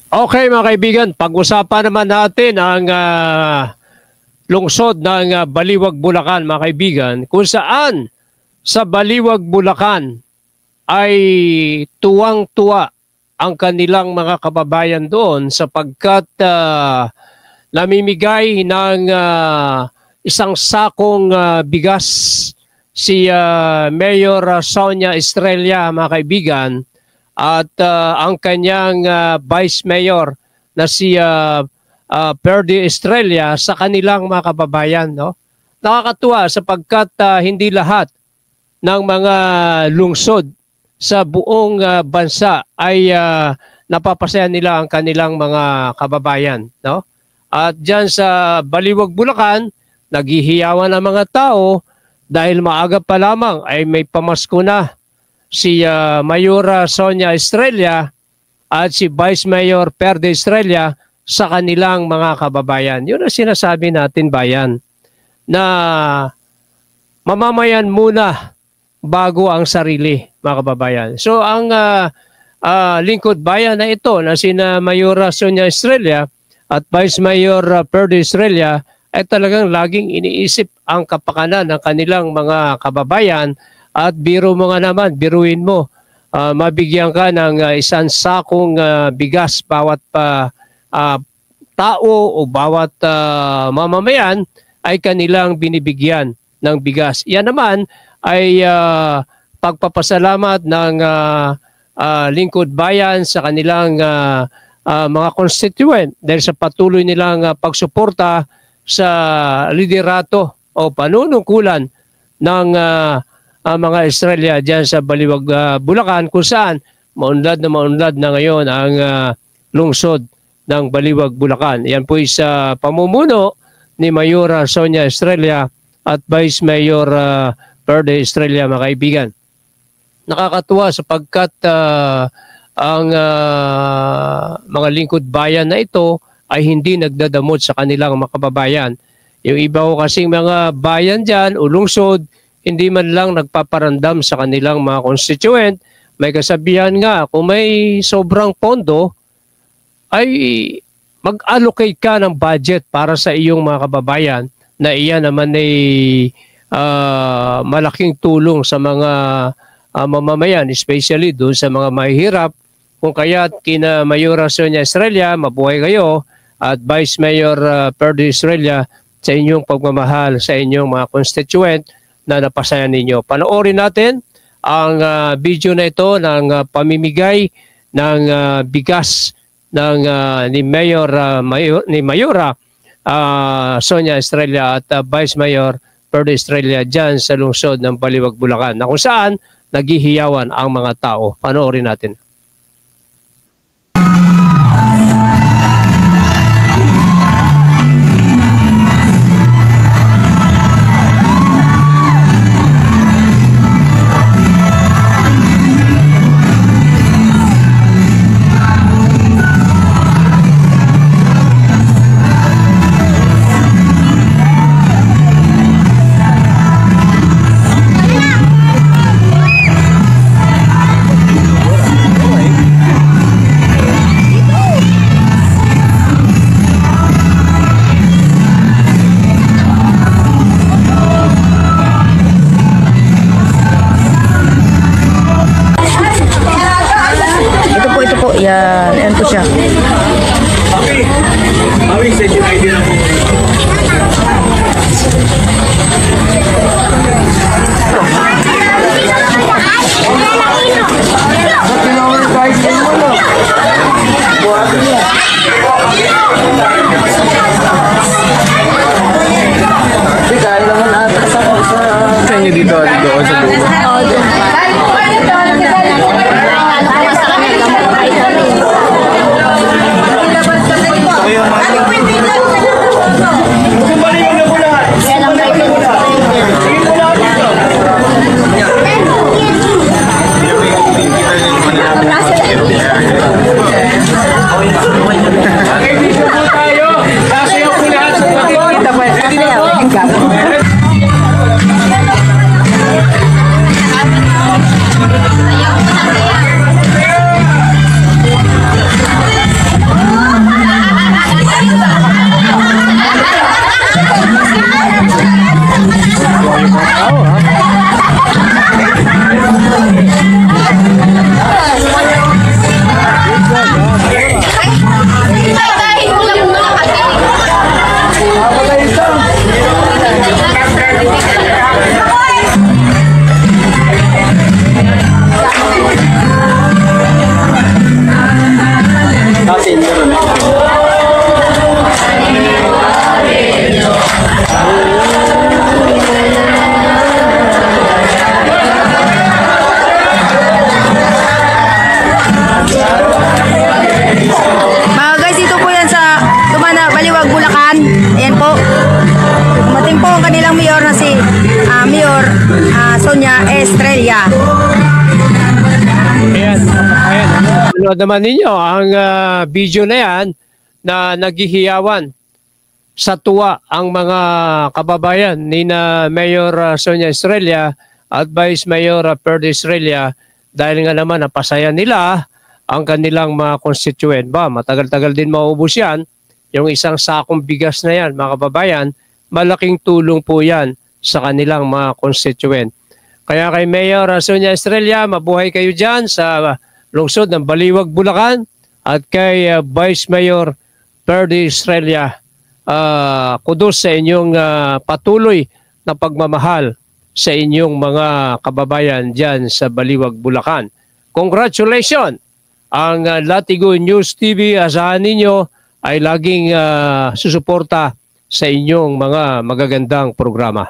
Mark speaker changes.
Speaker 1: Okay mga kaibigan, pag-usapan naman natin ang lungsod ng Baliwag, Bulacan mga kaibigan, kung saan sa Baliwag, Bulacan ay tuwang-tuwa ang kanilang mga kababayan doon sapagkat namimigay ng isang sakong bigas si Mayor Sonia Estrella mga kaibigan at ang kanyang Vice Mayor na si Perdy Estrella sa kanilang mga kababayan. No? Nakakatuwa sapagkat hindi lahat ng mga lungsod sa buong bansa ay napapasaya nila ang kanilang mga kababayan. No? At dyan sa Baliwag, Bulacan, naghihiyawan ang mga tao dahil maaga pa lamang ay may pamasko na si Mayora Sonia Estrella at si Vice Mayor Perdy Estrella sa kanilang mga kababayan. Yun ang sinasabi natin bayan, na mamamayan muna bago ang sarili mga kababayan. So ang lingkod bayan na ito na sina Mayora Sonia Estrella at Vice Mayor Perdy Estrella ay talagang laging iniisip ang kapakanan ng kanilang mga kababayan. At biro mo nga naman, biruin mo, mabigyan ka ng isang sakong bigas bawat tao o bawat mamamayan ay kanilang binibigyan ng bigas. Yan naman ay pagpapasalamat ng lingkod bayan sa kanilang mga constituent dahil sa patuloy nilang pagsuporta sa liderato o panunungkulan ng mga Estrella dyan sa Baliwag, Bulacan, kung saan maunlad na ngayon ang lungsod ng Baliwag, Bulacan. Yan po sa pamumuno ni Mayora Sonia Estrella at Vice Mayor Perdy Estrella mga kaibigan. Nakakatuwa sapagkat ang mga lingkod bayan na ito ay hindi nagdadamot sa kanilang mga kababayan. Yung iba ko kasing mga bayan dyan o lungsod, hindi man lang nagpaparandam sa kanilang mga constituent. May kasabihan nga, kung may sobrang pondo, ay mag-allocate ka ng budget para sa iyong mga kababayan na iyan naman ay malaking tulong sa mga mamamayan, especially doon sa mga mahihirap. Kung kaya't kina Mayora Sonia Estrella, mabuhay kayo, at Vice Mayor Perdy Estrella sa inyong pagmamahal sa inyong mga constituent na napasaya ninyo. Panoorin natin ang video na ito ng pamimigay ng bigas ng ni Mayora Sonia Estrella at Vice Mayor Perdy Estrella dyan sa lungsod ng Baliwag, Bulacan, na kung saan naghihiyawan ang mga tao. Panoorin natin.
Speaker 2: Yan, ayan po siya.
Speaker 3: Kanya dito doon sa dulo.
Speaker 2: Bulacan. Ayan po. Dumating po ang kanilang mayor na si Mayor Sonia Estrella.
Speaker 1: Ayan. Ano naman ninyo ang video na yan na naghihiyawan sa tuwa ang mga kababayan ni na Mayor Sonia Estrella at Vice Mayor Perdy Estrella dahil nga naman napasaya nila ang kanilang mga constituent. Ba, matagal-tagal din maubos yan. Yung isang sakong bigas na yan, mga kababayan, malaking tulong po yan sa kanilang mga constituent. Kaya kay Mayor Sonia Estrella, mabuhay kayo dyan sa lungsod ng Baliwag, Bulacan. At kay Vice Mayor Perdy Estrella, kudos sa inyong patuloy na pagmamahal sa inyong mga kababayan dyan sa Baliwag, Bulacan. Congratulations! Ang Latigo News TV, asahan ninyo ay laging susuporta sa inyong mga magagandang programa.